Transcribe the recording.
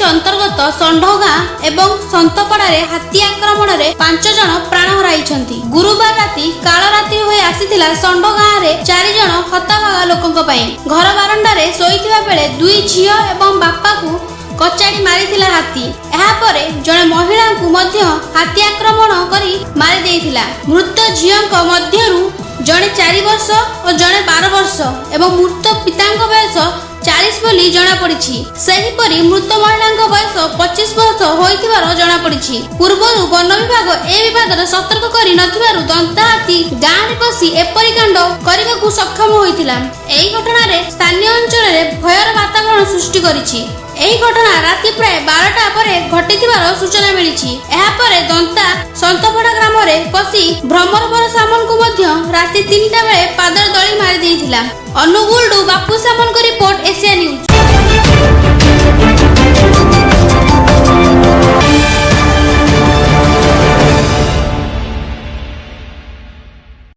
अंतर्गत षंढगाँ एवं सन्तपड़ारे हाथी आक्रमण में 5 जन प्राण हराइछन्ति। गुरुवार राति कालरात्रि होई आसीथिला षंढगाँ रे 4 जन हताभागा लोकंक पई। घर बारंडारे शोइथिबा बेले 2 झियो एवं बापा को कचाड़ी मारिथिला हाथी। एहा परे जणे महिला को मध्य हाथी आक्रमण करी मारि देइथिला। मृत झियोंक मध्यरु जणे 4 वर्ष और जणे 12 वर्ष एवं मृत पितांक वयस 40 बोली जना पड़िछि। सही परी मृत महिलांक वयस 25 वर्ष होइथिबार जना पड़िछि। पूर्वरु वन विभाग ए विवादरे सतर्क करि नथिबारु दंताहाती गाँ रे पसी एपरि कांड करिबाकु सक्षम होइथिला। एही घटना रे स्थानीय अंचल रे भयर वातावरण सृष्टि करिछि। एही घटना राति प्राय 12टा परे घटिथिबार सूचना मिलिछि। एहा परे दंता सन्तपड़ा ग्राम रे पसी भ्रमरवर सामन को मध्य राति 3टा बेले पादर दଳି मारि देइथिला। अनुगुल बापू सामन को रिपोर्ट एशिया न्यूज।